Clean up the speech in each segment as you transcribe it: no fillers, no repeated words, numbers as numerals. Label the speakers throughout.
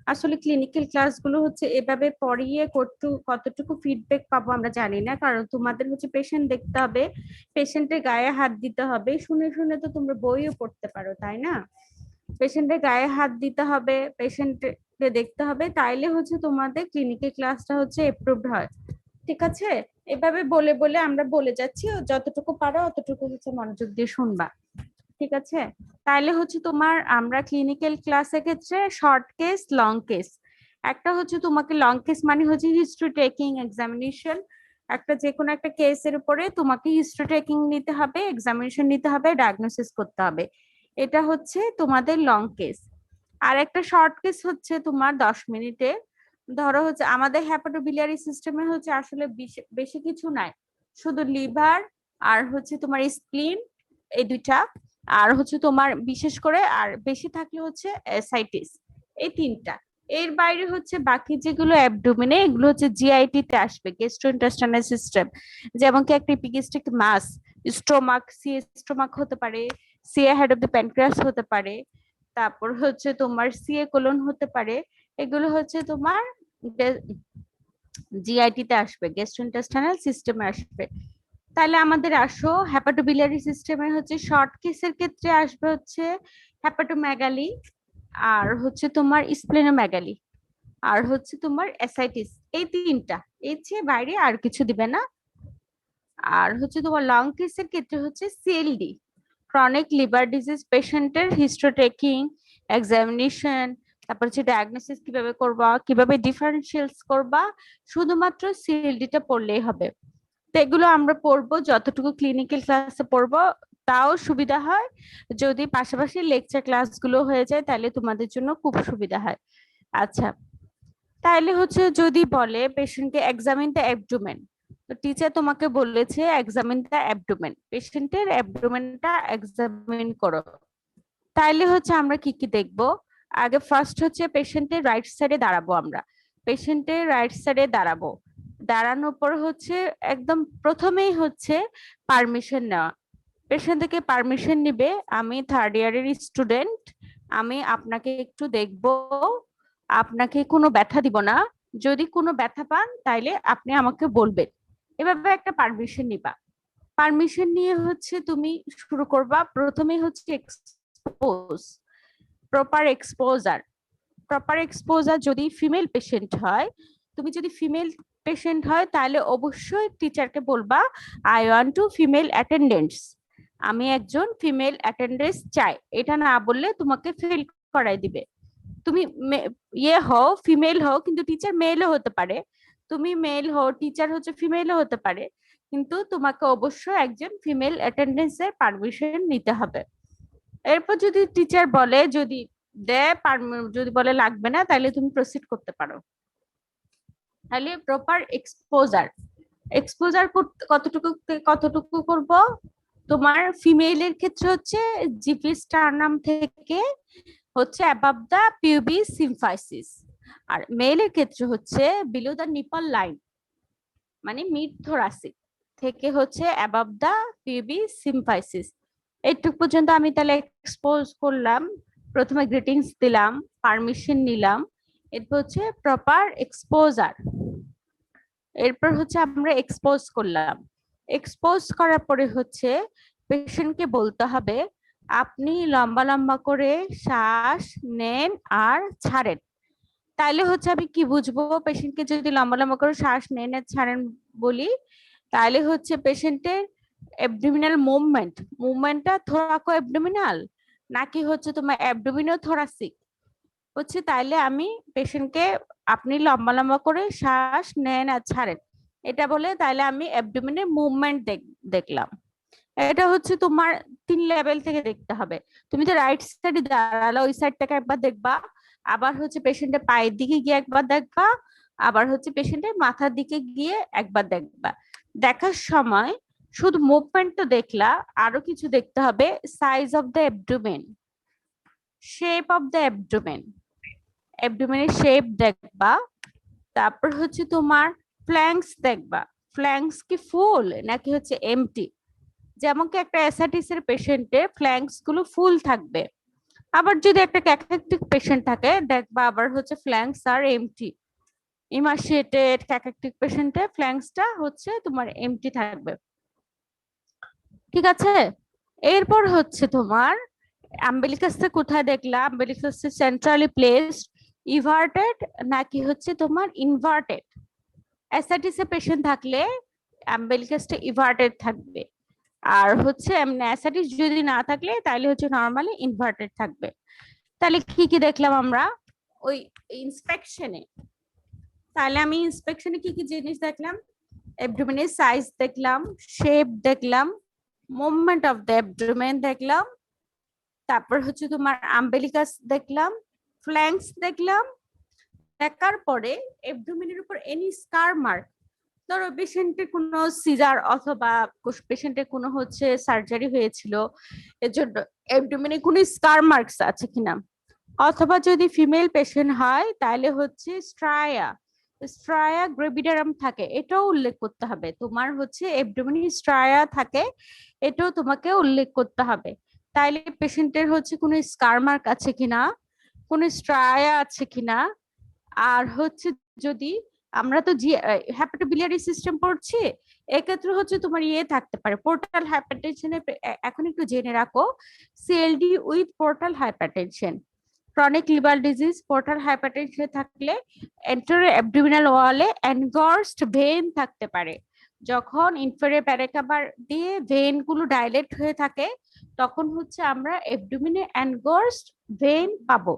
Speaker 1: আসলে ক্লিনিক্যাল ক্লাসগুলো হচ্ছে এভাবে পড়িয়ে কতটুকু ফিডব্যাক পাবো আমরা জানি না, কারণ তোমাদের হচ্ছে পেশেন্ট দেখতে হবে, পেশেন্টের গায়ে হাত দিতে হবে। শুনে শুনে তো তোমরা বইও পড়তে পারো, তাই না? পেশেন্টের গায়ে হাত দিতে হবে, পেশেন্টকে দেখতে হবে, তাইলে হচ্ছে তোমাদের ক্লিনিক্যাল ক্লাসটা হচ্ছে এপ্রুভড হয়। ঠিক আছে? এভাবে বলে বলে আমরা বলে যাচ্ছি, যতটুকু পারো অতটুকু হচ্ছে মনোযোগ দিয়ে শুনবা। ঠিক আছে? তাইলে হচ্ছে তোমার আমরা ক্লিনিক্যাল ক্লাসের ক্ষেত্রে শর্ট কেস, লং কেস, একটা হচ্ছে তোমাকে লং কেস মানে হচ্ছে হিস্ট্রি টেকিং এক্সামিনেশন, একটা যে কোনো একটা কেসের উপরে তোমাকে হিস্ট্রি টেকিং নিতে হবে, এক্সামিনেশন নিতে হবে, ডায়াগনোসিস করতে হবে। এটা হচ্ছে তোমাদের লং কেস। আর একটা শর্ট কেস হচ্ছে তোমার 10 মিনিটে। ধরো হচ্ছে আমাদের হ্যাপাটোবিলিয়ারি সিস্টেমে হচ্ছে আসলে বেশি কিছু নাই, শুধু লিভার আর হচ্ছে তোমার স্প্লিন, এই দুইটা, আর হচ্ছে তোমার বিশেষ করে আর বেশি থাকলে হচ্ছে অ্যাসাইটিস, এই তিনটা। এর বাইরে হচ্ছে বাকি যেগুলো অ্যাবডোমেনে, এগুলো হচ্ছে জিআইটি তে আসবে, গ্যাস্ট্রোইন্টেস্টাইনাল সিস্টেম। যেমন কি একটা এপিগ্যাস্ট্রিক মাস, স্টোমাক, সি স্টোমাক হতে পারে, CA head of the pancreas হতে পারে, তারপর হচ্ছে তোমার সিএ কোলন হতে পারে। এগুলো হচ্ছে তোমার জিআইটি তে আসবে, গ্যাস্ট্রোইন্টেস্টাইনাল সিস্টেমে আসবে। তাহলে আমাদের আসো হ্যাপাটোবিলিয়ারি সিস্টেমে হচ্ছে শর্ট কেসের ক্ষেত্রে আসবে হচ্ছে হ্যাপাটোমেগালি, আর হচ্ছে তোমার স্প্লেনোমেগালি, আর হচ্ছে তোমার অ্যাসাইটিস, এই তিনটা। এর চেয়ে বাইরে আর কিছু দিবে না। আর হচ্ছে তোমার লং কেসের ক্ষেত্রে হচ্ছে সিএলডি, ক্রনিক লিভার ডিজিজ পেশেন্টের হিস্ট্রি টেকিং, এক্সামিনেশন, তারপর হচ্ছে ডায়াগনোসিস কিভাবে করবা, কিভাবে ডিফারেন্সিয়েলস করবা, শুধুমাত্র সিএলডিটা পড়লেই হবে। তো এগুলো আমরা পড়বো, যতটুকু ক্লিনিক্যাল ক্লাসে পড়বো তাও সুবিধা হয়। যদি পাশাপাশি লেকচার ক্লাসগুলো হয়ে যায় তাহলে তোমাদের জন্য খুব সুবিধা হয়। আচ্ছা, তাইলে হচ্ছে যদি বলে পেশেন্টকে এক্সামিন দ্য অ্যাবডোমেন, তো টিচার তোমাকে বলেছে এক্সামিন দ্য অ্যাবডোমেন, পেশেন্টের অ্যাবডোমেনটা এক্সামিন করো। তাইলে হচ্ছে আমরা কি কি দেখবো? আগে ফার্স্ট হচ্ছে পেশেন্টের রাইট সাইডে দাঁড়াবো আমরা, পেশেন্টের রাইট সাইডে দাঁড়াবো। দাঁড়ানোর পর হচ্ছে একদম প্রথমেই হচ্ছে পারমিশন নেওয়া, পেশেন্ট থেকে পারমিশন নিবে, আমি থার্ড ইয়ারের স্টুডেন্ট, আমি আপনাকে একটু দেখবো, আপনাকে কোনো ব্যথা দিব না, যদি কোনো ব্যথা পান তাইলে আপনি আমাকে বলবেন। এভাবে একটা পারমিশন নিবা। পারমিশন নিয়ে হচ্ছে তুমি শুরু করবা। প্রথমেই হচ্ছে expose, proper exposure. Proper exposure যদি ফিমেল পেশেন্ট হয়, তুমি যদি ফিমেল পেশেন্ট হয় তাহলে অবশ্যই টিচারকে বলবা I want to female attendants, আমি একজন ফিমেল অ্যাটেন্ডেন্স চাই। এটা না বললে তোমাকে ফেল করাই দিবে। তুমি ইয়ে হও, ফিমেল হও, কিন্তু টিচার মেলও হতে পারে, তুমি মেল হও, টিচার হচ্ছে ফিমেলও হতে পারে, কিন্তু তোমাকে অবশ্যই একজন ফিমেল অ্যাটেন্ডেন্সের পারমিশন নিতে হবে। এরপর যদি টিচার বলে, যদি দেয়, যদি বলে লাগবে না, তাহলে তুমি প্রসিড করতে পারো। তাহলে প্রপার এক্সপোজার, এক্সপোজার কতটুকু কতটুকু করব? তোমার ফিমেলের ক্ষেত্রে হচ্ছে জিপি স্টারনাম থেকে হচ্ছে অ্যাবাভ দা পিউবিস সিম্ফাইসিস, আর মেলের ক্ষেত্রে হচ্ছে বিলো দা নিপল লাইন, মানে মিড থোরাসিক থেকে হচ্ছে অ্যাবাভ দা পিউবিস সিম্ফাইসিস। এইটুকু পর্যন্ত আমি তাহলে এক্সপোজ করলাম, প্রথমে গ্রিটিংস দিলাম, পারমিশন নিলাম, এরপর হচ্ছে প্রপার এক্সপোজার, এরপর হচ্ছে আমরা এক্সপোজ করলাম। এক্সপোজ করার পরে হচ্ছে পেশেন্টকে বলতে হবে আপনি লম্বা লম্বা করে শ্বাস নেন আর ছাড়েন। তাইলে হচ্ছে আমি কি বুঝবো? পেশেন্টকে যদি লম্বা লম্বা করে শ্বাস নেন আর ছাড়েন বলি, তাহলে হচ্ছে পেশেন্টের অ্যাবডোমিনাল মুভমেন্টটা থোরাকো অ্যাবডোমিনাল, নাকি হচ্ছে তোমার অ্যাবডোমিনো থোরাসিক হচ্ছে। তাইলে আমি পেশেন্টকে আপনি লম্বা লম্বা করে শ্বাস নেন আর ছাড়েন এটা বলে, তাইলে আমি অ্যাবডোমিনের মুভমেন্ট দেখলাম। এটা হচ্ছে তোমার 3 লেভেল থেকে দেখতে হবে। তুমি তো রাইট সাইডে দাঁড়ালো, ওই সাইডটাকে একবার দেখবা, আবার হচ্ছে পেশেন্টের পায়ের দিকে গিয়ে একবার দেখবা, আবার হচ্ছে পেশেন্টের মাথার দিকে গিয়ে একবার দেখবা। দেখার সময় শুধু মুভমেন্ট তো দেখলা, আরো কিছু দেখতে হবে, size of the abdomen, shape of the abdomen, অ্যাবডোমেনের শেপ দেখবা। তারপর হচ্ছে তোমার ফ্ল্যাঙ্কস দেখবা, ফ্ল্যাঙ্কস কি ফুল নাকি হচ্ছে এমটি। যেমন কি একটা অ্যাসাইটিস এর পেশেন্টের ফ্ল্যাঙ্কস গুলো ফুল থাকবে, আবার যদি একটা ক্যাকেকটিক পেশেন্ট থাকে দেখবা আবার হচ্ছে ফ্ল্যাঙ্কস আর এমটি, ইমাশিয়েটেড ক্যাকেকটিক পেশেন্টে ফ্ল্যাঙ্কসটা হচ্ছে তোমার এমটি থাকবে। ঠিক আছে, এরপর হচ্ছে তোমার আম্বেলিকাসটা কোথায় দেখলা, আম্বেলিকাস সেন্ট্রালি প্লেসড, ইভার্টেড নাকি হচ্ছে তোমার ইনভার্টেড। অ্যাসাইটিস এ পেশেন্ট থাকলে আম্বেলিকাসটা ইভার্টেড থাকবে, আর হচ্ছে অ্যাসাইটিস যদি না থাকলে তাহলে হচ্ছে নরমালি ইনভার্টেড থাকবে। তাহলে কি কি দেখলাম আমরা ওই ইন্সপেকশনে, তাহলে আমি ইন্সপেকশনে কি কি জিনিস দেখলাম, অ্যাবডোমেনের সাইজ দেখলাম, শেপ দেখলাম, মুভমেন্ট অফ দ্য অ্যাবডোমেন দেখলাম, তারপর হচ্ছে তোমার আম্বেলিকাস দেখলাম, ফ্ল্যাঙ্কস দেখলাম। দেখার পরে অ্যাবডোমেনের উপর এনি স্কার মার্ক, ধরো পেশেন্টের কোনো সিজার অথবা পেশেন্টের কোনো হচ্ছে সার্জারি হয়েছিল, এর জন্য অ্যাবডোমেনে কোনো স্কার মার্কস আছে কিনা, অথবা যদি ফিমেল পেশেন্ট হয় তাহলে হচ্ছে স্ট্রায়া, স্ট্রায়া গ্রেভিডারাম থাকে, এটাও উল্লেখ করতে হবে। তোমার হচ্ছে অ্যাবডোমেনে স্ট্রায়া থাকে, এটাও তোমাকে উল্লেখ করতে হবে। তাইলে পেশেন্টের হচ্ছে কোনো স্কার মার্ক আছে কিনা, কোনো স্ট্রায়া আছে কিনা। আর হচ্ছে যদি আমরা তো হ্যাপাটোবিলিয়ারি সিস্টেম পড়ছি, এক্ষেত্রে হচ্ছে তোমার ইয়ে থাকতে পারে পোর্টাল হাইপারটেনশনে। এখন একটু জেনে রাখো, CLD with portal hypertension, chronic liver disease portal hypertension থাকলে এন্টারো অ্যাবডোমিনাল ওয়ালে এনগর্সড ভেন থাকতে পারে। যখন ইনফেরিয়র প্যারাকার্পার দিয়ে ভেন গুলো ডাইলেট হয়ে থাকে তখন হচ্ছে আমরা অ্যাবডোমিনে এনগর্সড ভেন পাবো।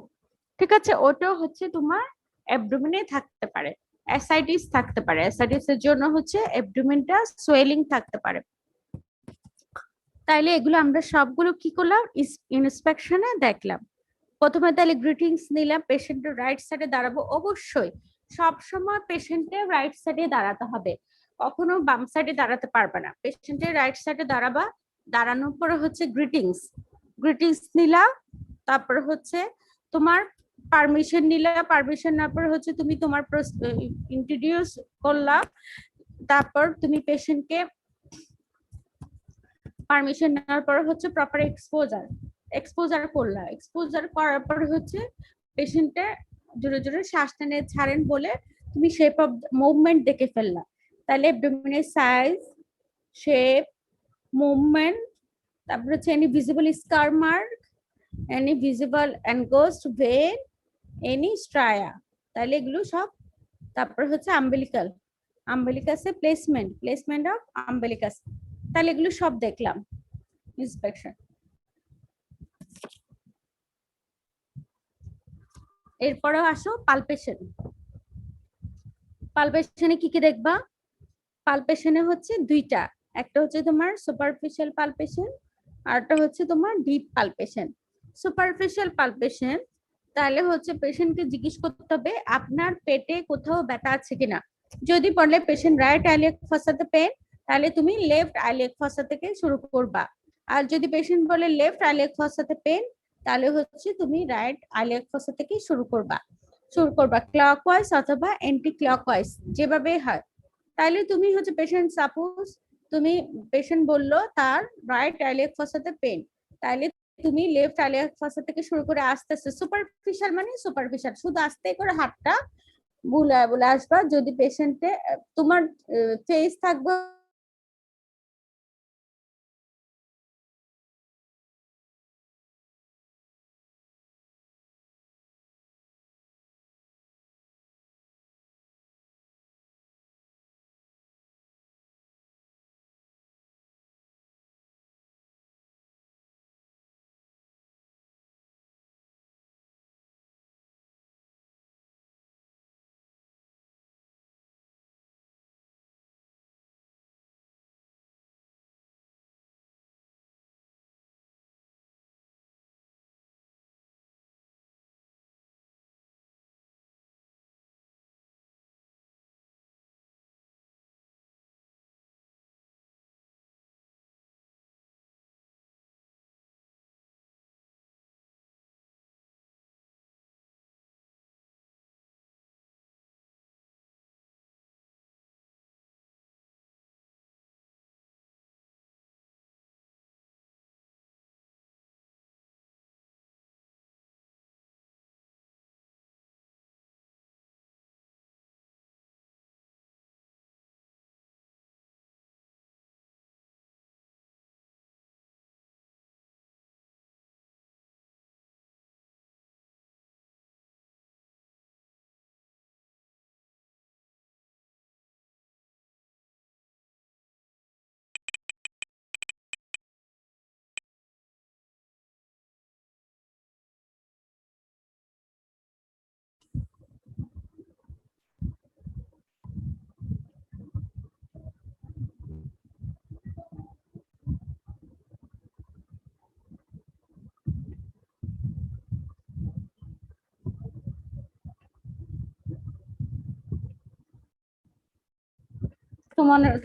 Speaker 1: ঠিক আছে, ওটাও হচ্ছে তোমার অ্যাবডোমেনে থাকতে পারে। অ্যাসাইটিস থাকতে পারে, অ্যাসাইটিস এর জন্য হচ্ছে অ্যাবডোমেনটা সোয়েলিং থাকতে পারে। তাইলে এগুলো আমরা সবগুলো কি করলাম, ইন্সপেকশনে দেখলাম। প্রথমে তাহলে গ্রিটিংস নিলাম, পেশেন্টের রাইট সাইডে দাঁড়াবো, অবশ্যই সব সময় পেশেন্টের রাইট সাইডে দাঁড়াতে হবে, কখনো বাম সাইডে দাঁড়াতে পারবে না, পেশেন্টের রাইট সাইডে দাঁড়াবা। দাঁড়ানোর পরে হচ্ছে গ্রিটিংস, গ্রিটিংস নিলা, তারপরে হচ্ছে তোমার পারমিশন নিলা, পারমিশন নেওয়ার পর হচ্ছে তুমি তোমার ইন্ট্রোডিউস করলা, তারপর তুমি পেশেন্টকে পারমিশন নেওয়ার পর হচ্ছে প্রপার এক্সপোজার, এক্সপোজার করলা, এক্সপোজার করার পর হচ্ছে পেশেন্টে জোরে জোরে শ্বাস টেনে ছাড়েন বলে তুমি শেপ অফ মুভমেন্ট দেখে ফেললা। তাহলে অ্যাবডোমিনের সাইজ, শেপ, মুভমেন্ট, তারপর হচ্ছে any visible scar mark, any visible engorged vein, any stria, তাহলে এগুলো সব। তারপর হচ্ছে আম্বেলিকাল, আম্বেলিকাসে প্লেসমেন্ট, প্লেসমেন্ট অফ আম্বেলিকাস, তাহলে এগুলো সব দেখলাম ইন্সপেকশন। এরপরে আসো পালপেশন, পালপেশনে কি কি দেখবা, পালপেশনে হচ্ছে দুইটা, একটা হচ্ছে তোমার সুপারফিশিয়াল পালপেশন, আরটা হচ্ছে তোমার ডিপ পালপেশন। সুপারফিশিয়াল পালপেশন, তাহলে হচ্ছে পেশেন্টকে জিজ্ঞেস করতে হবে আপনার পেটে কোথাও ব্যথা আছে কিনা, যদি বলে পেশেন্ট রাইট আইলিয়াক ফসাতে পেন, তাহলে তুমি লেফট আইলিয়াক ফসা থেকে শুরু করবা। আর যদি পেশেন্ট বলে লেফট আইলিয়াক ফসাতে পেন, তাহলে হচ্ছে তুমি রাইট আইলিয়াক ফসা থেকে শুরু করবা ক্লকওয়াইজ অথবা এন্টি ক্লকওয়াইজ, যেভাবে হয়। তাইলে তুমি হচ্ছে পেশেন্ট সাপোজ তুমি পেশেন্ট বললো তার রাইট আইলিয়াক ফসাতে পেন, তাইলে তুমি লেফট আইলিয়াক ফসা থেকে শুরু করে আস্তে আস্তে, সুপারফিশিয়াল মানে সুপারফিশিয়াল, শুধু আস্তে করে হাতটা বুলায় বুলায় আসবা। যদি পেশেন্টে তোমার ফেস থাকবে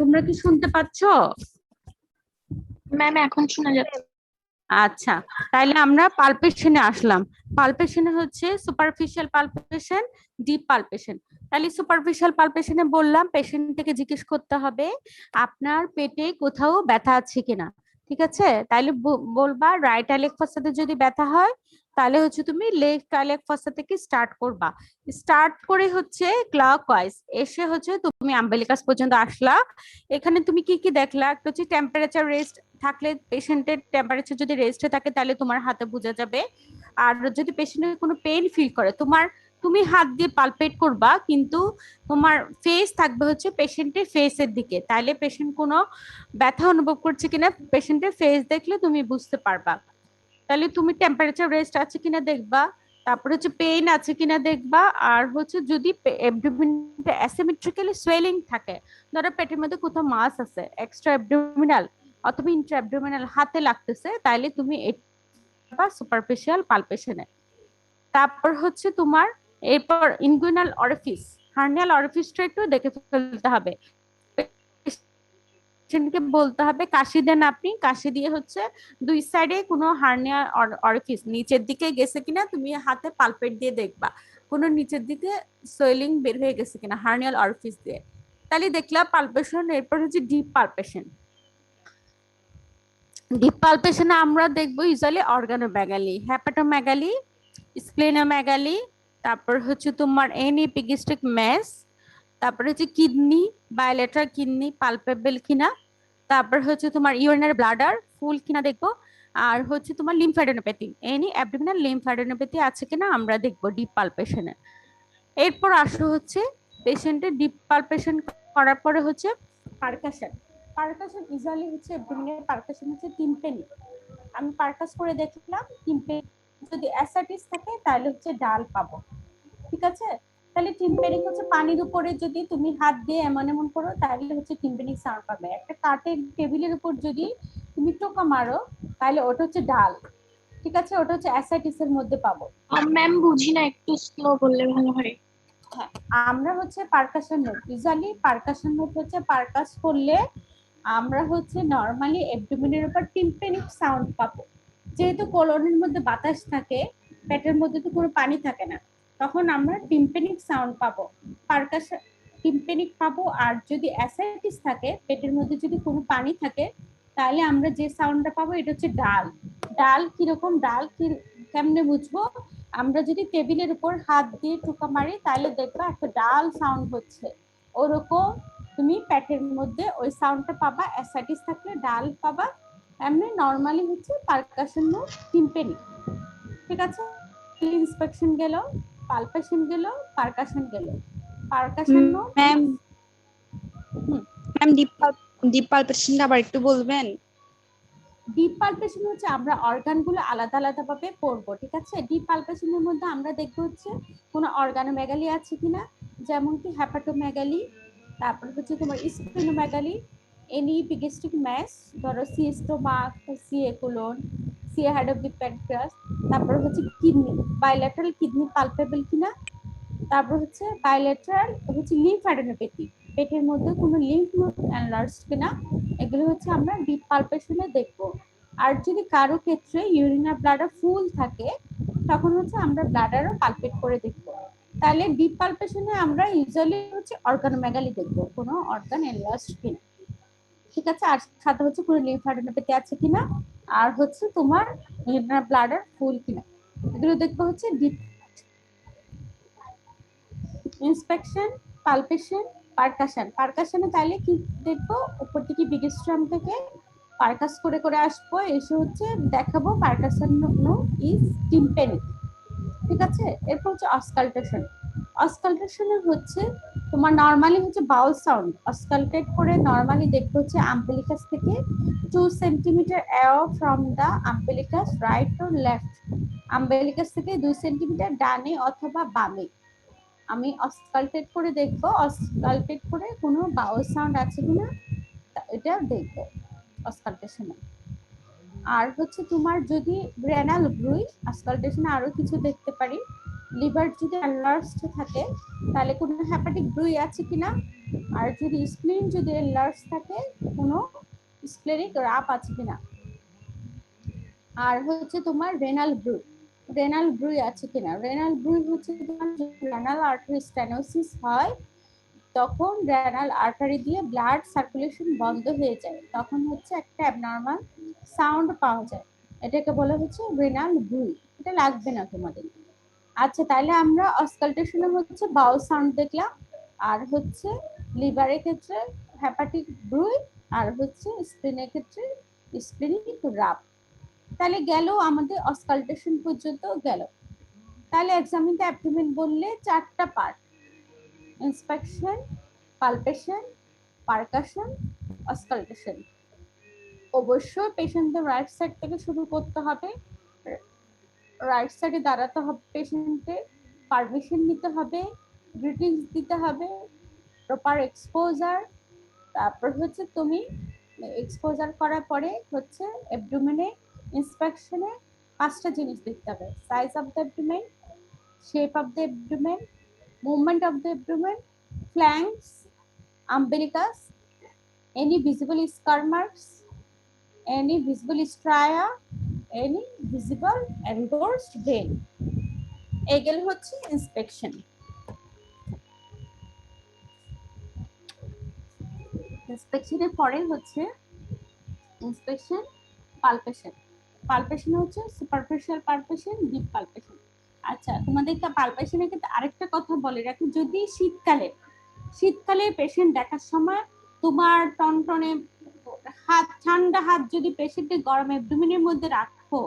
Speaker 1: তোমরা কি শুনতে পাচ্ছো?
Speaker 2: ম্যাম এখন শোনা যাচ্ছে।
Speaker 1: আচ্ছা, তাইলে আমরা পালপেশনে আসলাম। পালপেশনে হচ্ছে সুপারফিশিয়াল পালপেশন, ডিপ পালপেশন। তাহলে সুপারফিশিয়াল পালপেশনে বললাম পেশেন্ট থেকে জিজ্ঞেস করতে হবে আপনার পেটে কোথাও ব্যথা আছে কিনা, ঠিক আছে? তাইলে বলবা রাইট আইলেক ফসাতে যদি ব্যথা হয় তাহলে হচ্ছে তুমি লেফট আইলেক ফসা থেকে স্টার্ট করবা। স্টার্ট করে হচ্ছে ক্লকওয়াইজ এসে হচ্ছে তুমি আম্বেলিকাস পর্যন্ত আসলা। এখানে তুমি কি কি দেখলা? একটা হচ্ছে টেম্পারেচার রেস্ট থাকলে, পেশেন্টের টেম্পারেচার যদি রেস্টে থাকে তাহলে তোমার হাতে বোঝা যাবে। আর যদি পেশেন্টের কোনো পেইন ফিল করে তুমি হাত দিয়ে পালপেট করবা, কিন্তু তোমার ফেস থাকবে হচ্ছে পেশেন্টের ফেসের দিকে, তাহলে পেশেন্ট কোনো ব্যথা অনুভব করছে কিনা পেশেন্টের ফেস দেখলে তুমি বুঝতে পারবা। তাহলে তুমি টেম্পারেচার রেস্ট আছে কিনা দেখবা, তারপর হচ্ছে পেইন আছে কিনা দেখবা, আর হচ্ছে যদি অ্যাবডোমিনটা অ্যাসিমেট্রিক্যালি সোয়েলিং থাকে, ধরো পেটের মধ্যে কোথাও মাস আছে এক্সট্রা অ্যাবডোমিনাল অথবা ইন্ট্রা অ্যাবডোমিনাল হাতে লাগতেছে, তাইলে তুমি এটা সুপারফিশিয়াল পালপেশনে। তারপর হচ্ছে তোমার এরপর ইনগুইনাল অরিফিস, হার্নিয়াল অরিফিসটা একটু দেখে ফেলতে হবে। পেশেন্টকে বলতে হবে কাশি দেন, আপনি কাশি দিয়ে হচ্ছে দুই সাইডে কোনো হার্নিয়া অরিফিস নিচের দিকে গেছে কিনা তুমি হাতে পালপেট দিয়ে দেখবা কোনো নিচের দিকে সোয়েলিং বের হয়ে গেছে কিনা হার্নিয়াল অরিফিস দিয়ে। তাহলে দেখলাম পালপেশন। এরপর হচ্ছে ডিপ পালপেশন। ডিপ পালপেশনে আমরা দেখবো ইউজুয়ালি অর্গানোমেগালি, হ্যাপাটোমেগালি, স্প্লেনোমেগালি, তারপর হচ্ছে তোমার এনিপিগিস্টিক ম্যাস, তারপর হচ্ছে কিডনি, বায়োলেটার কিডনি পালপেবল কিনা, তারপর হচ্ছে তোমার ইউরিনারি ব্লাডার ফুল কিনা দেখবো, আর হচ্ছে তোমার লিম্ফ্যাডেনোপ্যাথি, এনি অ্যাবডোমিনাল লিম্ফ্যাডেনোপ্যাথি আছে কিনা আমরা দেখবো ডিপ পালপেশনে। এরপর আসো হচ্ছে পেশেন্টের ডিপ পালপেশন করার পরে হচ্ছে পারকাশন। পারকাশন ইউজুয়ালি হচ্ছে অ্যাবডোমিনাল পারকাশন হচ্ছে টিম্পেনি। আমি পারকাস করে দেখলাম টিম্পেনি, যদি অ্যাসাইটিস থাকে তাহলে হচ্ছে ডাল পাবো, ঠিক আছে? তাহলে টিম্পেনিক হচ্ছে পানির উপরে যদি তুমি হাত দিয়ে এমন এমন করো তাহলে হচ্ছে টিম্পেনিক সাউন্ড পাবে। একটা কাঠের টেবিলের উপর যদি তুমি টোকা মারো তাহলে ওটা হচ্ছে ডাল, ঠিক আছে? ওটা হচ্ছে অ্যাসাইটিসের মধ্যে পাবো।
Speaker 2: ম্যাম বুঝি না, একটু স্লো বললে ভালো হয়।
Speaker 1: হ্যাঁ, আমরা হচ্ছে percussion note, usually percussion note হচ্ছে পারকাস করলে আমরা হচ্ছে নরমালি অ্যাবডোমিনের উপর টিম্পেনিক সাউন্ড পাবো। যেহেতু কোলনের মধ্যে বাতাস থাকে, পেটের মধ্যে তো কোনো পানি থাকে না, তখন আমরা টিম্পেনিক সাউন্ড পাবো, পারকাশন টিম্পেনিক পাবো। আর যদি অ্যাসাইটিস থাকে, পেটের মধ্যে যদি কোনো পানি থাকে, তাহলে আমরা যে সাউন্ডটা পাবো এটা হচ্ছে ডাল। ডাল কিরকম, ডাল কি কেমনে বুঝবো? আমরা যদি টেবিলের উপর হাত দিয়ে টোকা মারি তাহলে দেখবা একটা ডাল সাউন্ড হচ্ছে, ওরকম তুমি পেটের মধ্যে ওই সাউন্ডটা পাবা। অ্যাসাইটিস থাকলে ডাল পাবা। এমনি নরমালি হচ্ছে পারকাশন নোট টিম্পেনি, ঠিক আছে? ইন্সপেকশন গেল, পালপেশন গেল, পারকাশন গেল। Percussion note
Speaker 3: ma'am ma'am deep পালপেশনটা আবার একটু বলবেন?
Speaker 1: ডিপ পালপেশন হচ্ছে আমরা অর্গানগুলো আলাদা আলাদা ভাবে পড়বো, ঠিক আছে? ডিপ পালপেশনের মধ্যে আমরা দেখবো হচ্ছে কোনো অর্গানোমেগালি আছে কিনা, যেমন কি হ্যাপাটোমেগালি, তারপর হচ্ছে তোমার স্প্লেনোমেগালি, এনি পিগেস্টিক ম্যাস, ধরো see stomach, see colon, see head of the pancreas, তারপর হচ্ছে কিডনি, বাইল্যাটারাল কিডনি পালপেবল কিনা, তারপর হচ্ছে বাইলেটারাল হচ্ছে লিম্ফ্যাডেনোপ্যাথি, পেটের মধ্যে কোনো লিম্ফ নোড এনলার্জ কিনা, এগুলো হচ্ছে আমরা ডিপ পালপেশনে দেখবো। আর যদি কারো ক্ষেত্রে ইউরিনারি ব্লাডার ফুল থাকে তখন হচ্ছে আমরা ব্লাডারও পালপেট করে দেখবো। তাহলে ডিপ পালপেশনে আমরা ইউজুয়ালি হচ্ছে অর্গানোমেগালি দেখবো, কোনো অর্গান এনলার্জ কিনা, ঠিক আছে? আর সাথে হচ্ছে কোনো লিম্ফ্যাডেনোপ্যাথি আছে কিনা, আর হচ্ছে তোমার ইউরিনারি ব্লাডার ফুল কিনা, এগুলো দেখবো হচ্ছে ডিপ ইন্সপেকশন, পালপেশন, পারকাশন। পারকাশনে তাইলে কি দেখবো, উপর থেকে বিগেস্ট্রাম থেকে পারকাস করে করে আসবো, এসে হচ্ছে দেখাবো পারকাশন ইজ টিম্পেনিক, ঠিক আছে? এরপর হচ্ছে অসকালটেশন। অসকালটেশনে হচ্ছে তোমার নরমালি হচ্ছে বাউল সাউন্ড, অসকালটেট করে নরমালি দেখবো হচ্ছে আম্বেলিকাস থেকে 2 centimetre away from the umbilicus, right or left, umbilicus থেকে 2 সেন্টিমিটার ডানে অথবা বামে আমি অসকালটেট করে দেখবো, অসকালটেট করে কোনো বাউল সাউন্ড আছে কিনা এটা দেখবো অসকালটেশনে। আর হচ্ছে তোমার যদি রেনাল ব্রুই, অসকালটেশনে আরো কিছু দেখতে পারি, লিভার যদি এনলার্জড থাকে তাহলে কোনো হেপাটিক ব্রুই আছে কিনা, আর যদি স্প্লিন যদি এনলার্জ থাকে কোনো স্প্লেনিক রাপ আছে কিনা, আর হচ্ছে তোমার রেনাল ব্রুই আছে কিনা। রেনাল ব্রুই হচ্ছে তোমার রেনাল আর্টারি স্টেনোসিস হয়, তখন রেনাল আর্টারি দিয়ে ব্লাড সার্কুলেশন বন্ধ হয়ে যায়, তখন হচ্ছে একটা অ্যাবনর্মাল সাউন্ড পাওয়া যায়, এটাকে বলা হচ্ছে রেনাল ব্রুই। এটা লাগবে না তোমাদের। আচ্ছা, তাহলে আমরা অসকালটেশনে হচ্ছে বাউল সাউন্ড দেখলাম, আর হচ্ছে লিভারের ক্ষেত্রে হেপাটিক ব্রুই, আর হচ্ছে স্প্লিনের ক্ষেত্রে স্প্লিনিক রাপ। তাহলে গেল আমাদের অসকালটেশন পর্যন্ত গেল। তাহলে এক্সামিন দ্য অ্যাবডোমেন বললে চারটা part: inspection, palpation, percussion, auscultation. অবশ্যই পেশেন্টের রাইট সাইড থেকে শুরু করতে হবে, রাইট সাইডে দাঁড়াতে হবে, পেশেন্টে পারমিশন নিতে হবে, গ্রিটিংস দিতে হবে, প্রপার এক্সপোজার। তারপর হচ্ছে তুমি এক্সপোজার করার পরে হচ্ছে অ্যাবডোমেনে ইন্সপেকশনে পাঁচটা জিনিস দেখতে হবে: size of the abdomen, shape of the abdomen, movement of the abdomen, flanks, umbilicus, any visible scar marks, any visible stria, any visible endorsed vein. এগুলো হচ্ছে ইন্সপেকশন। ইন্সপেকশনের পরে হচ্ছে ইন্সপেকশন, পালপেশন। পালপেশন হচ্ছে সুপারফিশিয়াল পালপেশন, ডিপ পালপেশন। আচ্ছা, তোমাদেরকে পালপেশনের ক্ষেত্রে আরেকটা কথা বলে রাখি, যদি শীতকালে পেশেন্ট দেখার সময় তোমার টনটনে হাত, ঠান্ডা হাত যদি পেশেন্টের গরম অ্যাবডোমেনের মধ্যে রাখো,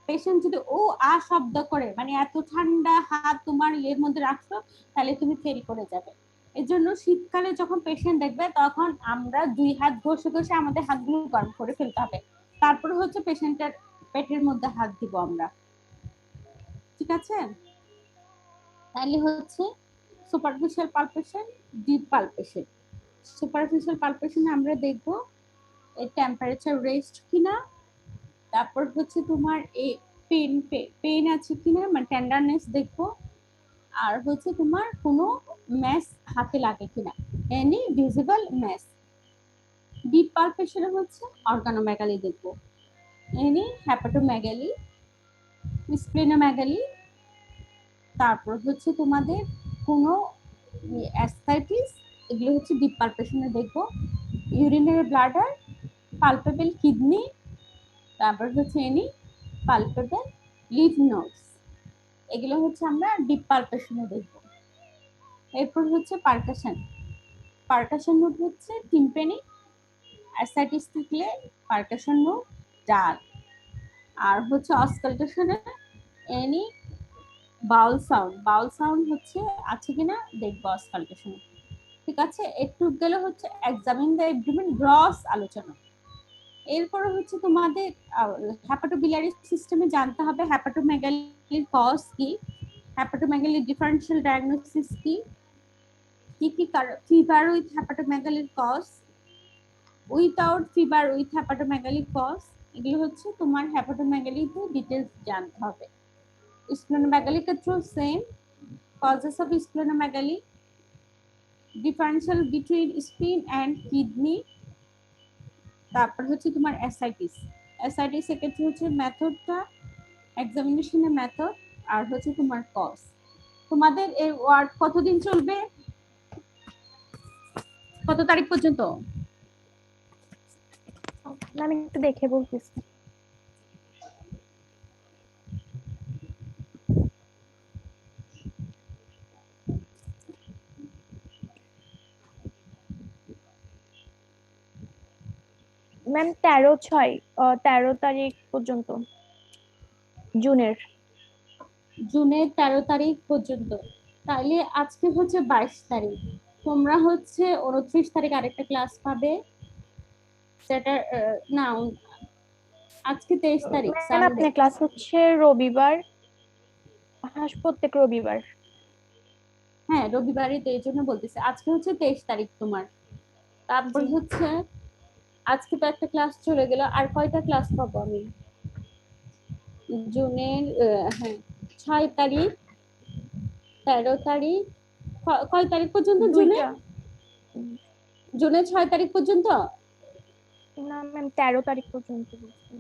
Speaker 1: পেশেন্ট যদি ও আ শব্দ করে, মানে এত ঠান্ডা হাত তোমার এর মধ্যে রাখছো, তাহলে তুমি ফেল করে যাবে। এর জন্য শীতকালে যখন পেশেন্ট দেখবে তখন আমরা দুই হাত ঘষে ঘষে আমাদের হাতগুলো গরম করে ফেলতে হবে, তারপরে হচ্ছে পেশেন্টের পেটের মধ্যে হাত দিব আমরা। ঠিক আছে? তাহলে হচ্ছে superficial palpation, deep palpation. Superficial পালপেশনে আমরা দেখব এর টেম্পারেচার রেস্ট কিনা, তারপর হচ্ছে তোমার এই পেন আছে কিনা, মানে টেন্ডারনেস দেখবো, আর হচ্ছে তোমার কোনো ম্যাস হাতে লাগে কিনা, এনি ভিজিবল ম্যাস। ডিপ পালপেশনে হচ্ছে অর্গানোমেগালি দেখবো, এনি হ্যাপাটোমেগালি, স্প্লেনোমেগালি, তারপর হচ্ছে তোমাদের কোনো অ্যাসথাইটিস, এগুলো হচ্ছে ডিপ পালপেশনে দেখবো। ইউরিনারি ব্লাডার, পালপেবল কিডনি, তারপর হচ্ছে এনি পালপেবল লিভ নোডস, এগুলো হচ্ছে আমরা ডিপ পালপেশনে দেখবো। এরপর হচ্ছে পারকাশন নোড হচ্ছে টিম্পানি, অ্যাসাইটিস থাকলে পারকাশন নোড ডাল, আর হচ্ছে অসকালটেশনে এনি বাউল সাউন্ড হচ্ছে আছে কিনা দেখবো অসকালটেশনে। ঠিক আছে? একটু গেলে হচ্ছে এক্সামিন দ্য অ্যাবডোমেন গ্রস আলোচনা। এরপরে হচ্ছে তোমাদের হ্যাপাটোবিলিয়ারি সিস্টেমে জানতে হবে হ্যাপাটোমেগালির কজ কি, হ্যাপাটোমেগালির ডিফারেনশিয়াল ডায়াগনোসিস কি, কি কি ফিভার উইথ হ্যাপাটোমেগালির কজ, উইথাউট ফিভার উইথ হ্যাপাটোমেগালির কজ, এগুলো হচ্ছে তোমার হ্যাপাটোমেগালিতে ডিটেলস জানতে হবে। স্প্লেনোমেগালির ক্ষেত্রেও same, causes of splenomegaly, differential between spleen and kidney, তারপর হচ্ছে তোমার অ্যাসাইটিস এর ক্ষেত্রে হচ্ছে মেথডটা, এক্সামিনেশনের মেথড, আর হচ্ছে তোমার কজ। তোমাদের এই ওয়ার্ড কতদিন চলবে, কত তারিখ পর্যন্ত?
Speaker 2: আমি একটু দেখে বলতেছি। ম্যাম 13/6 13 তারিখ পর্যন্ত, জুনের।
Speaker 1: জুনের 13 তারিখ পর্যন্ত। তাহলে আজকে হচ্ছে 22 তারিখ, তোমরা হচ্ছে 29 তারিখ আরেকটা ক্লাস পাবে, সেটা না আজকে 23 তারিখ
Speaker 2: ম্যাম
Speaker 1: সানডে।
Speaker 2: আপনার ক্লাস হচ্ছে রবিবার, প্রত্যেক রবিবার।
Speaker 1: হ্যাঁ, রবিবারই, তো এই জন্য বলতেছি আজকে হচ্ছে 23 তারিখ তোমার। তারপর
Speaker 2: জি।
Speaker 1: হচ্ছে আজকে তো একটা ক্লাস চলে গেল, আর কয়টা ক্লাস পাবো আমি জুনের? হ্যাঁ, 6 তারিখ, 13 তারিখ কয় তারিখ পর্যন্ত? জুনে
Speaker 2: দুইটা।
Speaker 1: জুনে 6 তারিখ পর্যন্ত?
Speaker 2: না ম্যাম, 13 তারিখ পর্যন্ত বলছি।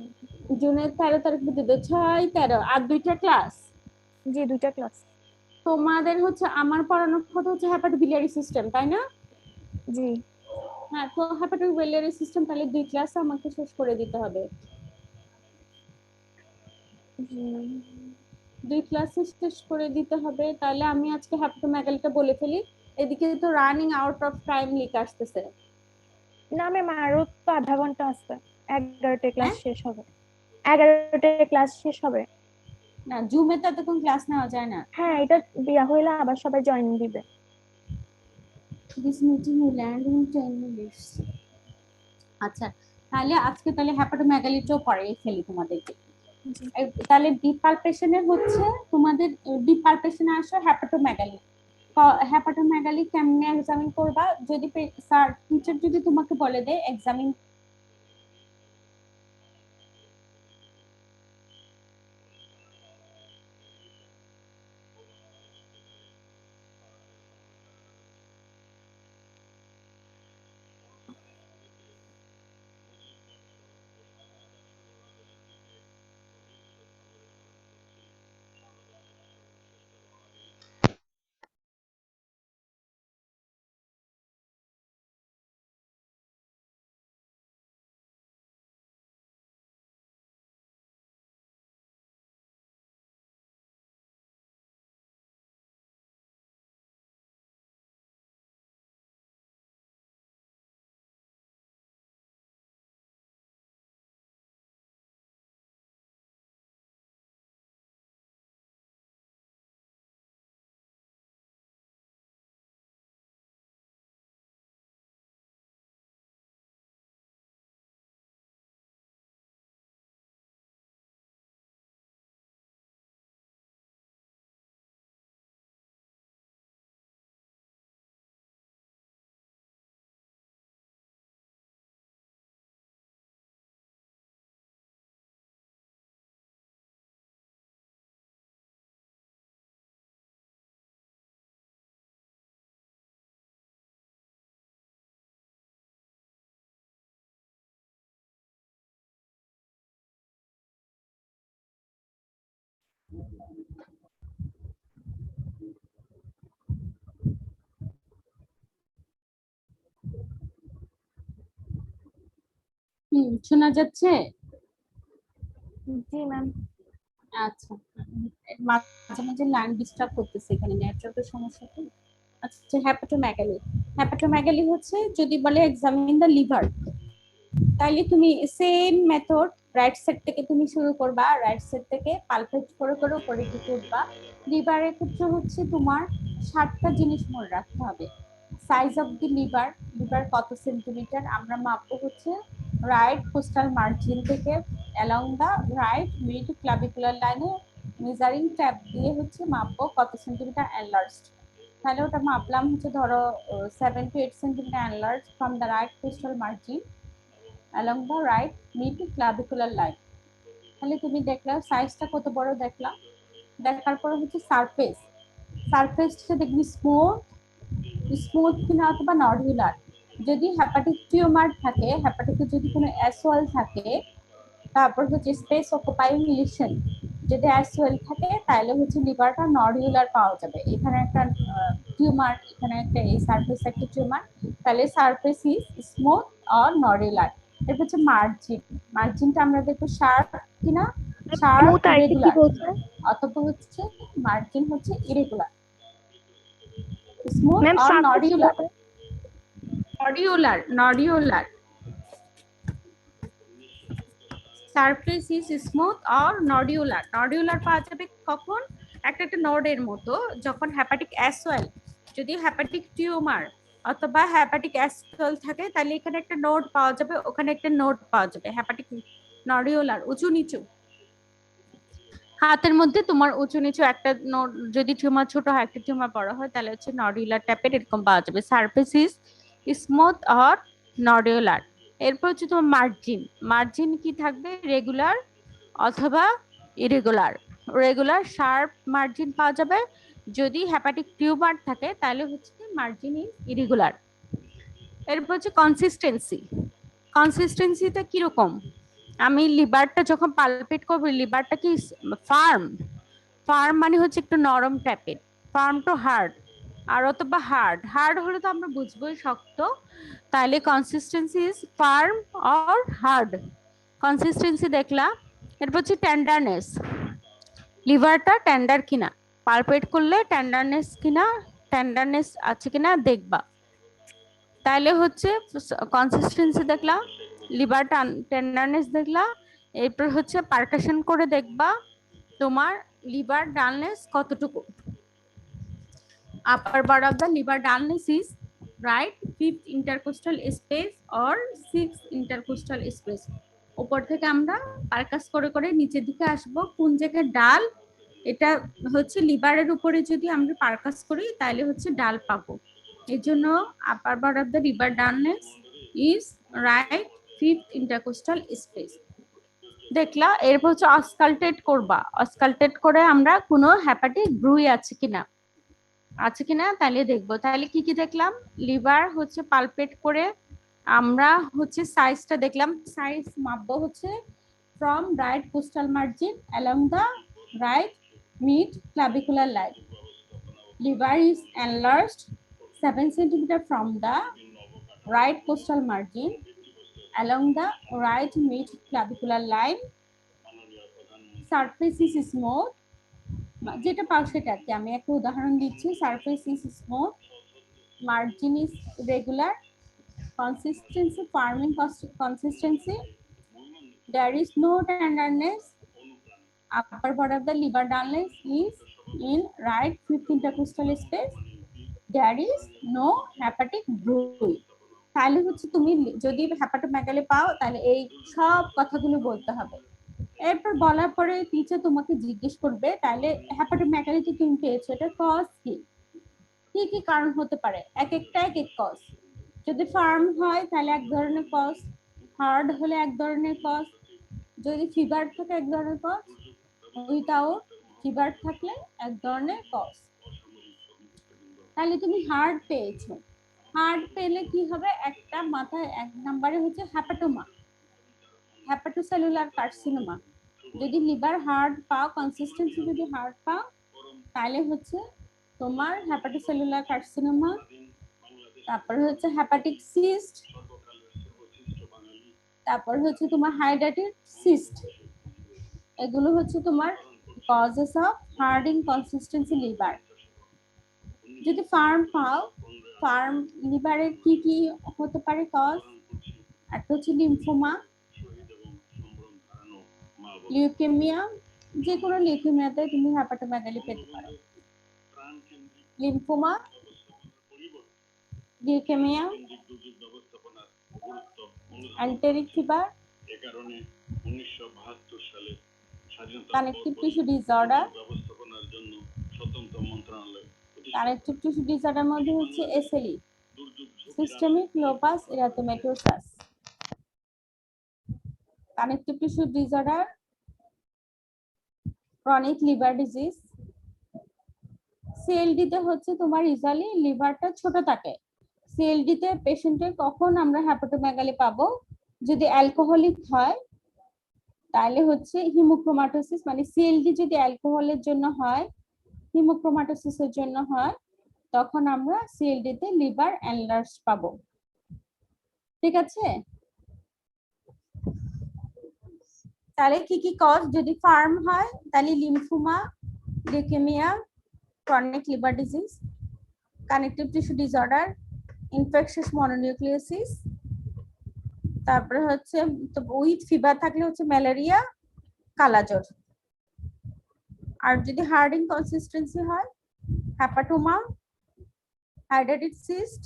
Speaker 1: জুনের 13 তারিখ পর্যন্ত, 6 13 আর 2টা ক্লাস।
Speaker 2: জি, 2টা ক্লাস।
Speaker 1: তোমাদের হচ্ছে আমার পড়ানোর কথা হচ্ছে হেপাটোবিলিয়ারি সিস্টেম, তাই না?
Speaker 2: জি।
Speaker 1: হ্যাঁ, তো হেপাটোবিলিয়ারি সিস্টেম তাহলে 2 ক্লাস আমাকে শেষ করে দিতে হবে।
Speaker 2: জি।
Speaker 1: 2 ক্লাসে শেষ করে দিতে হবে। তাহলে আমি আজকে হেপাটোমেগালিটা বলে ফেলি। এদিকে তো রানিং আউট অফ টাইম লিখ আসতেছে।
Speaker 2: না ম্যাম, আরো তো আধা ঘন্টা আছে, 11টে ক্লাস
Speaker 1: হ্যাঁ,
Speaker 2: শেষ হবে। 11টে ক্লাস শেষ হবে।
Speaker 1: না জুমে তো এতক্ষণ ক্লাস নেওয়া যায় না।
Speaker 2: হ্যাঁ, এটা বিয়া হইলে আবার সবাই জয়েন দিবে।
Speaker 1: This meeting will end in 10 minutes. আচ্ছা, তাহলে আজকে তাহলে হেপাটোমেগালিটাও পড়াই ফেলি তোমাদেরকে।
Speaker 2: জি।
Speaker 1: তাহলে ডিপ পালপেশনে হচ্ছে তোমাদের ডিপ পালপেশনে আসো হেপাটোমেগালি। হেপাটোমেগালি কেমনে এক্সামিন করবা? যদি স্যার টিচার যদি তোমাকে বলে দেয় এক্সামিন শোনা যাচ্ছে?
Speaker 2: জি ম্যাম।
Speaker 1: আচ্ছা, মাঝে মাঝে লাইন ডিস্টার্ব করতেছে, এখানে নেটওয়ার্কের সমস্যা তো। আচ্ছা, হেপাটোমেগালি। হেপাটোমেগালি হচ্ছে যদি বলে এক্সামিন দ্য লিভার, তাহলে তুমি সেম মেথড রাইট সাইড থেকে তুমি শুরু করবা। রাইট সাইড থেকে পালপেট করে করে উপরে দিকে উঠবা। লিভারের ক্ষেত্রে হচ্ছে তোমার 7টা জিনিস মনে রাখতে হবে। Size of the liver, liver কত সেন্টিমিটার আমরা মাপবো হচ্ছে রাইট কোস্টাল মার্জিন থেকে along the right mid clavicular লাইনে মেজারিং ট্যাপ দিয়ে হচ্ছে মাপবো কত সেন্টিমিটার এনলার্জড। তাহলে ওটা মাপলাম হচ্ছে ধরো 7 to 8 centimetre enlarge from the right costal margin along the right mid clavicular line। তাহলে তুমি দেখলা সাইজটা কত বড় দেখলা। দেখার পর হচ্ছে সারফেস, সারফেসটা দেখবি স্মুথ, স্মুথ কিনা অথবা নডুলার। যদি হেপাটিক টিউমার থাকে, হেপাটিকে যদি কোনো অ্যাসওয়াল থাকে, তারপর হচ্ছে স্পেস অকুপাইং লিশন, যদি অ্যাসওয়াল থাকে তাহলে হচ্ছে লিভারটা নডুলার পাওয়া যাবে। এখানে একটা টিউমার, এখানে একটা এই সারফেস একটা টিউমার, তাহলে surface is smooth or nodular. এর হচ্ছে মার্জিন, মার্জিনটা আমরা দেখবো শার্প কিনা, শার্প
Speaker 2: স্মুথ আর কি
Speaker 1: ইরেগুলার,
Speaker 2: বলছে
Speaker 1: অথবা হচ্ছে মার্জিন হচ্ছে irregular. Smooth
Speaker 2: ma'am?
Speaker 1: Or
Speaker 2: surface
Speaker 1: nodular, nodular nodular. Surface is smooth or nodular. Nodular পাওয়া যাবে কখন? একটা একটা নোডের মতো, যখন হেপাটিক অ্যাসওয়েল, যদি হেপাটিক টিউমার অথবা হেপাটিক অ্যাসওয়েল থাকে তাহলে এখানে একটা নোড পাওয়া যাবে, ওখানে একটা নোড পাওয়া যাবে। হেপাটিক নডিউলার উঁচু নিচু, হাতের মধ্যে তোমার উঁচু নিচু একটা নোড, যদি টিউমার ছোট হয় একটা টিউমার বড় হয় তাহলে হচ্ছে নডিউলার টাইপের এরকম পাওয়া যাবে। Surface is smooth or nodular. এরপর হচ্ছে তোমার মার্জিন, মার্জিন কি থাকবে? রেগুলার অথবা ইরেগুলার। রেগুলার শার্প মার্জিন পাওয়া যাবে, যদি হেপাটিক টিউমার থাকে তাহলে হচ্ছে মার্জিন ইজ ইরেগুলার। এরপর হচ্ছে কনসিস্টেন্সি। কনসিস্টেন্সিটা কিরকম? আমি লিভারটা যখন পালপেট করবো, লিভারটা কি ফার্ম? ফার্ম মানে হচ্ছে একটু নরম টাইপের, ফার্ম টু হার্ড, আর অথবা হার্ড। হার্ড হলে তো আমরা বুঝবোই শক্ত, তাহলে consistency is farm or hard. Consistency দেখলা। এরপর হচ্ছে টেন্ডারনেস, লিভারটা টেন্ডার কিনা, পালপেট করলে টেন্ডারনেস কিনা, টেন্ডারনেস আছে কিনা দেখবা। তাহলে হচ্ছে কনসিস্টেন্সি দেখলা, লিভার টেন্ডারনেস দেখলা, এরপর হচ্ছে পারকাশন করে দেখবা তোমার লিভার ডালনেস কতটুকু। Upper border of the liver dullness is right 5th intercostal space or 6th intercostal space। উপর থেকে আমরা পারকাস করে করে নিচের দিকে আসব, কোন জায়গায় ডাল, এটা হচ্ছে লিভারের উপরে যদি আমরা পারকাস করি তাহলে হচ্ছে ডাল পাবো। এর জন্য upper border of the liver dullness is right 5th intercostal space দেখলা। এরপর হচ্ছে অস্কালটেট করবা, অস্কালটেট করে আমরা কোনো হেপাটিক ব্রুই আছে কিনা তাহলে দেখবো। তাহলে কি কি দেখলাম? লিভার হচ্ছে পালপেট করে আমরা হচ্ছে সাইজটা দেখলাম, সাইজ মাপবো হচ্ছে from right costal margin along the right mid clavicular line. Liver is enlarged 7 cm from the right coastal margin along the right mid clavicular line. Surface is smooth, যেটা পাও সেটা আর কি, আমি একটা উদাহরণ দিচ্ছি। Surface is smooth, margin is regular, consistency farming consistency, there is no tenderness, upper part of the liver dullness is in right 5th intercostal space, there is no hepatic bruit। তাহলে হচ্ছে তুমি যদি হেপাটোমেগালি পাও তাহলে এই সব কথাগুলো বলতে হবে। এরপর বলার পরে টিচার তোমাকে জিজ্ঞেস করবে তাহলে হেপাটোমেগালি তো তুমি পেয়েছো, এটা কজ কি কি কারণ হতে পারে, এক একটা এক এক কজ। যদি ফার্ম হয় তাহলে এক ধরনের কজ, হার্ড হলে এক ধরনের কজ, যদি ফিভার থাকে এক ধরনের কজ, উইথাউট ফিভার থাকলে এক ধরনের কজ। তাহলে তুমি হার্ড পেয়েছো, হার্ড পেলে কি হবে, একটা মাথায় এক নম্বরে হচ্ছে হেপাটোমা, হেপাটোসেলুলার কার্সিনোমা। যদি লিভার হার্ড পাও, কনসিস্টেন্সি যদি হার্ড পাও তাহলে হচ্ছে তোমার হেপাটোসেলুলার কার্সিনোমা, তারপর হচ্ছে হেপাটিক সিস্ট, তারপর হচ্ছে তোমার হাইড্রেটেড সিস্ট। এগুলো হচ্ছে তোমার causes of hard inconsistency liver. যদি ফার্ম পাও, ফার্ম লিভারের কি কি হতে পারে কজ, একটা হচ্ছে লিম্ফোমা, লিউকেমিয়া, যে কোনো লিউকেমিয়াতে তুমি হেপাটোমেগালি পেতে পারো। Lymphoma, leukaemia, enteric fever, connective tissue disorder. Connective tissue disorder মধ্যে হচ্ছে SLE, systemic lupus erythematosus. Connective tissue disorder, chronic liver disease. CLD তে হচ্ছে তোমার ইউজুয়ালি লিভারটা ছোট থাকে। সিএলডি তে পেশেন্টে কখন আমরা হেপাটোমেগালি পাবো, যদি অ্যালকোহলিক হয় তাহলে হচ্ছে হিমোক্রোমাটোসিস, মানে সিএলডি যদি অ্যালকোহলের জন্য হয়, হিমোক্রোমাটোসিসের জন্য হয়, তখন আমরা সিএলডি তে লিভার এনলার্জ পাবো। ঠিক আছে? তাহলে কি কি কজ, যদি ফার্ম হয় তাহলে lymphoma, leukaemia, chronic liver disease, connective tissue disorder, infectious mononucleosis, তারপরে হচ্ছে উইথ ফিভার থাকলে হচ্ছে ম্যালেরিয়া, কালাজ্বর। আর যদি হার্ড ইনকনসিস্টেন্সি হয়, হেপাটোমা, হাইড্রেটেড সিস্ট,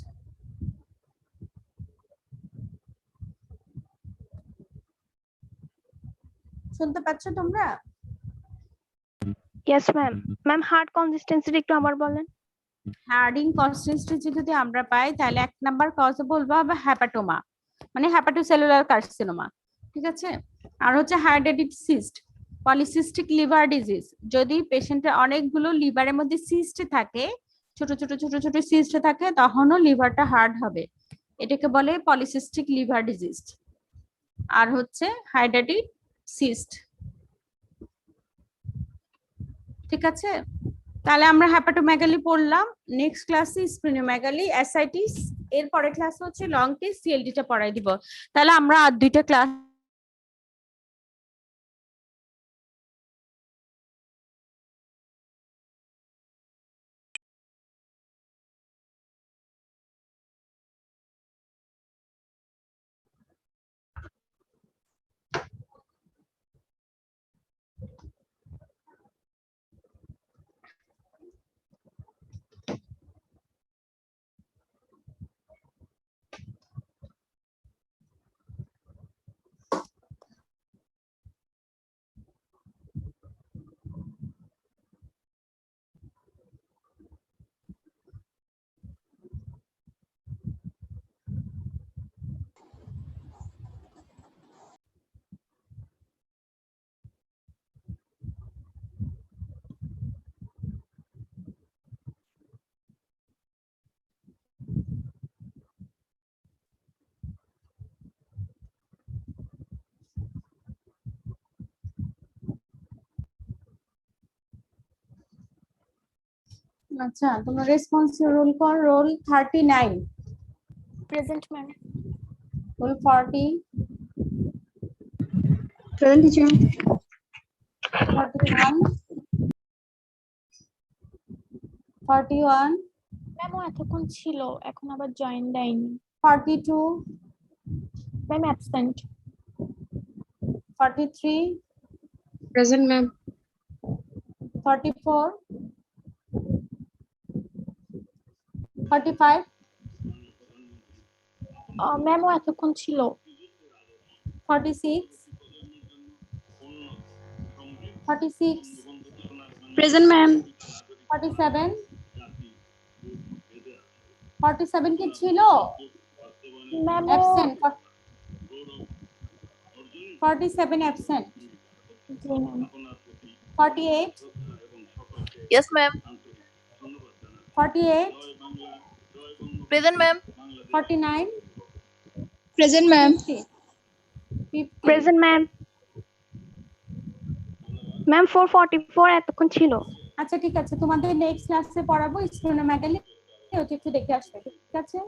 Speaker 1: শুনতে পাচ্ছ তোমরা?
Speaker 2: Yes ma'am. ম্যাম হার্ড কনসিস্টেন্সিটা একটু আবার বলেন।
Speaker 1: হার্ড ইনকনসিস্টেন্সি যদি আমরা পাই তাহলে এক নাম্বার কজ বলবো হবে হেপাটোমা, মানে হেপাটোসেলুলার কার্সিনোমা। ঠিক আছে? আর হচ্ছে hydrated cyst, polycystic liver disease, যদি পেশেন্টের অনেকগুলো লিভারের মধ্যে সিস্ট থাকে, ছোট ছোট ছোট ছোট সিস্ট থাকে, তখনও লিভারটা হার্ড হবে, এটাকে বলে পলিসিস্টিক লিভার ডিজিজ। আর হচ্ছে হাইড্রেটিক সিস্ট। ঠিক আছে, তাহলে আমরা হেপাটোমেগালি পড়লাম। নেক্সট ক্লাসে স্প্লিনোমেগালি, অ্যাসাইটিস, এর পরের ক্লাস হচ্ছে লং টেস্ট সিএলডিটা পড়াই দিব। তাহলে আমরা আর দুইটা ক্লাস আচ্ছা, তোমরা রেসপন্স রোল কর। Roll 39,
Speaker 2: present ma'am.
Speaker 1: Roll 40,
Speaker 3: Present teacher.
Speaker 1: 41, 41,
Speaker 2: ma'am ও এতক্ষণ ছিল, এখন আবার জয়েন দেয়নি।
Speaker 1: 42,
Speaker 2: ma'am absent.
Speaker 1: 43,
Speaker 3: Present ma'am.
Speaker 1: 44, 45,
Speaker 2: ma'am ও এতক্ষণ ছিল।
Speaker 1: 46, 46,
Speaker 3: Present ma'am.
Speaker 1: 47, 47 কি ছিল?
Speaker 2: ম্যাম ও
Speaker 1: অ্যাবসেন্ট। 47 অ্যাবসেন্ট।
Speaker 2: জি ma'am.
Speaker 1: 48,
Speaker 4: Yes, ma'am.
Speaker 1: 48,
Speaker 4: Present, ma'am.
Speaker 1: 49,
Speaker 3: Present ma'am.
Speaker 1: 50, 50,
Speaker 2: present ma'am. Ma'am 444 এতক্ষণ ছিল।
Speaker 1: আচ্ছা ঠিক আছে, তোমাদের নেক্সট ক্লাসে পড়াবো স্প্লিনোমেগালি, একটু দেখে আসবে। ঠিক আছে।